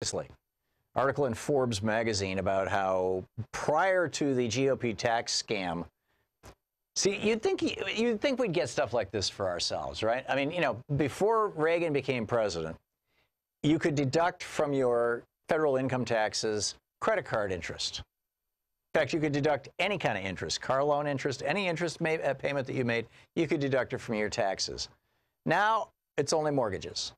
Seriously. Article in Forbes magazine about how prior to the GOP tax scam, see, you'd think we'd get stuff like this for ourselves, right? I mean, you know, before Reagan became president, you could deduct from your federal income taxes credit card interest. In fact, you could deduct any kind of interest, car loan interest, any interest payment that you made, you could deduct it from your taxes. Now, it's only mortgages.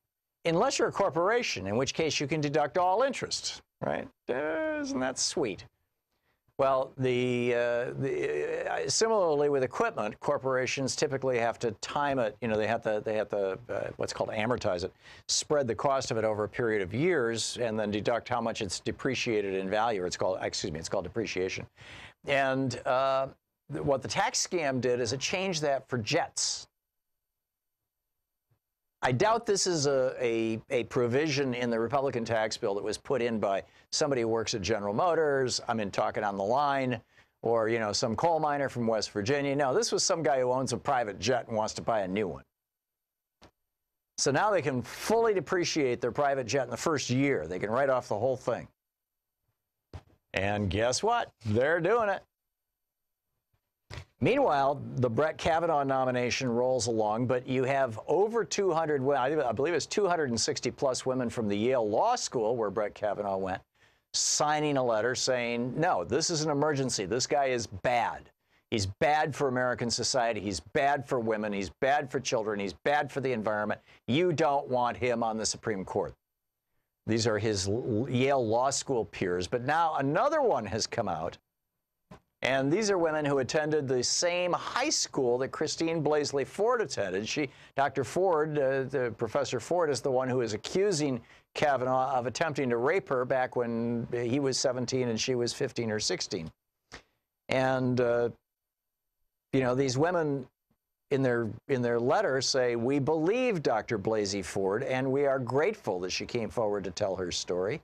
Unless you're a corporation, in which case you can deduct all interest, right? Isn't that sweet? Well, similarly with equipment, corporations typically have to time it. You know, they have to what's called amortize it, spread the cost of it over a period of years, and then deduct how much it's depreciated in value. It's called depreciation. And what the tax scam did is it changed that for jets. I doubt this is a provision in the Republican tax bill that was put in by somebody who works at General Motors, talking on the line, or, you know, some coal miner from West Virginia. No, this was some guy who owns a private jet and wants to buy a new one. So now they can fully depreciate their private jet in the first year. They can write off the whole thing. And guess what? They're doing it. Meanwhile, the Brett Kavanaugh nomination rolls along, but you have over 200, I believe it's 260 plus women from the Yale Law School, where Brett Kavanaugh went, signing a letter saying, no, this is an emergency. This guy is bad. He's bad for American society. He's bad for women. He's bad for children. He's bad for the environment. You don't want him on the Supreme Court. These are his Yale Law School peers. But now another one has come out. And these are women who attended the same high school that Christine Blasey Ford attended. Dr. Ford, Professor Ford, is the one who is accusing Kavanaugh of attempting to rape her back when he was 17 and she was 15 or 16. And, you know, these women in their letter say, we believe Dr. Blasey Ford, and we are grateful that she came forward to tell her story.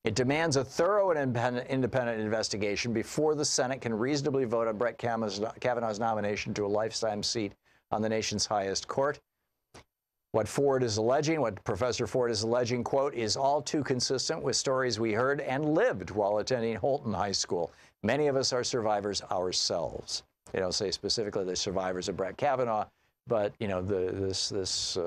It demands a thorough and independent investigation before the Senate can reasonably vote on Brett Kavanaugh's nomination to a lifetime seat on the nation's highest court. What Ford is alleging, what Professor Ford is alleging, quote, is all too consistent with stories we heard and lived while attending Holton High School. Many of us are survivors ourselves. They don't say specifically the survivors of Brett Kavanaugh, but, you know, this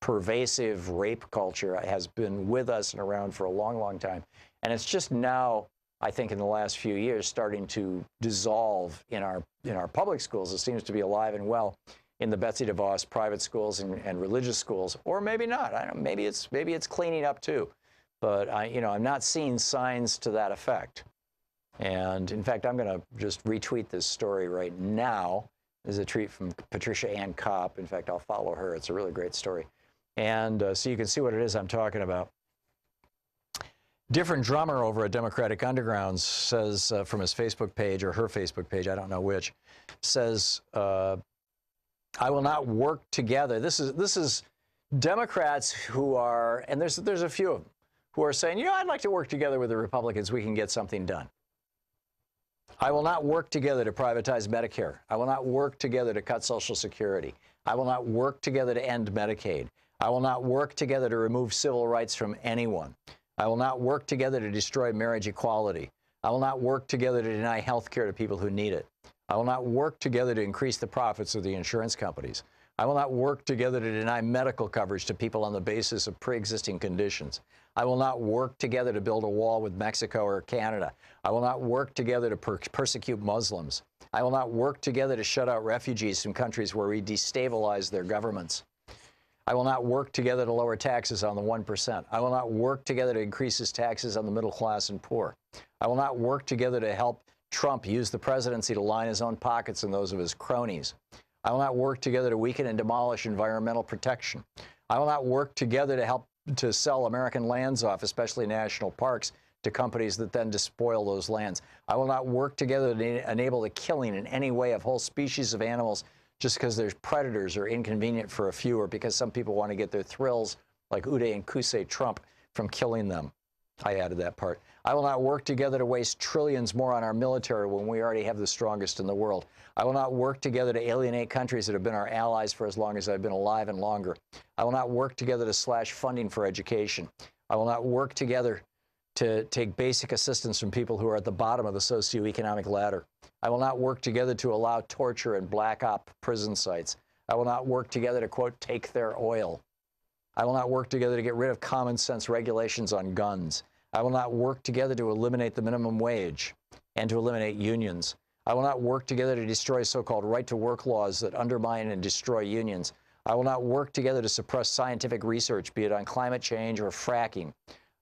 pervasive rape culture has been with us and around for a long, long time. And it's just now, I think in the last few years, starting to dissolve in our public schools. It seems to be alive and well in the Betsy DeVos private schools and religious schools, or maybe not. I don't know, maybe it's cleaning up too. But I'm not seeing signs to that effect. And in fact, I'm going to just retweet this story right now. This is a tweet from Patricia Ann Kopp. In fact, I'll follow her. It's a really great story. And so you can see what it is I'm talking about. Different drummer over at Democratic Underground says from his Facebook page, or her Facebook page, I don't know which, says, I will not work together. This is Democrats who are, and there's a few of them, who are saying, I'd like to work together with the Republicans. We can get something done. I will not work together to privatize Medicare. I will not work together to cut Social Security. I will not work together to end Medicaid. I will not work together to remove civil rights from anyone. I will not work together to destroy marriage equality. I will not work together to deny health care to people who need it. I will not work together to increase the profits of the insurance companies. I will not work together to deny medical coverage to people on the basis of pre-existing conditions. I will not work together to build a wall with Mexico or Canada. I will not work together to persecute Muslims. I will not work together to shut out refugees from countries where we destabilize their governments. I will not work together to lower taxes on the 1%. I will not work together to increase his taxes on the middle class and poor. I will not work together to help Trump use the presidency to line his own pockets and those of his cronies. I will not work together to weaken and demolish environmental protection. I will not work together to help to sell American lands off, especially national parks, to companies that then despoil those lands. I will not work together to enable the killing in any way of whole species of animals just because there's predators or inconvenient for a few, or because some people want to get their thrills, like Uday and Qusay Trump, from killing them. I added that part. I will not work together to waste trillions more on our military when we already have the strongest in the world. I will not work together to alienate countries that have been our allies for as long as I've been alive and longer. I will not work together to slash funding for education. I will not work together to take basic assistance from people who are at the bottom of the socioeconomic ladder. I will not work together to allow torture in black op prison sites. I will not work together to, quote, take their oil. I will not work together to get rid of common sense regulations on guns. I will not work together to eliminate the minimum wage and to eliminate unions. I will not work together to destroy so-called right-to-work laws that undermine and destroy unions. I will not work together to suppress scientific research, be it on climate change or fracking.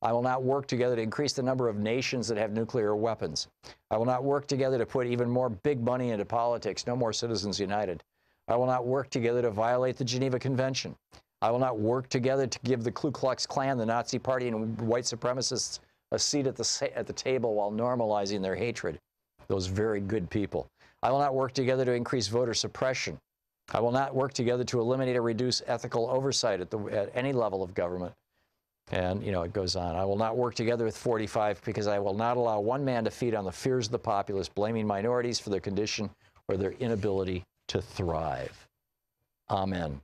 I will not work together to increase the number of nations that have nuclear weapons. I will not work together to put even more big money into politics. No more Citizens United. I will not work together to violate the Geneva Convention. I will not work together to give the Ku Klux Klan, the Nazi Party, and white supremacists a seat at the table while normalizing their hatred. Those very good people. I will not work together to increase voter suppression. I will not work together to eliminate or reduce ethical oversight at any level of government. And, you know, it goes on. I will not work together with 45 because I will not allow one man to feed on the fears of the populace, blaming minorities for their condition or their inability to thrive. Amen.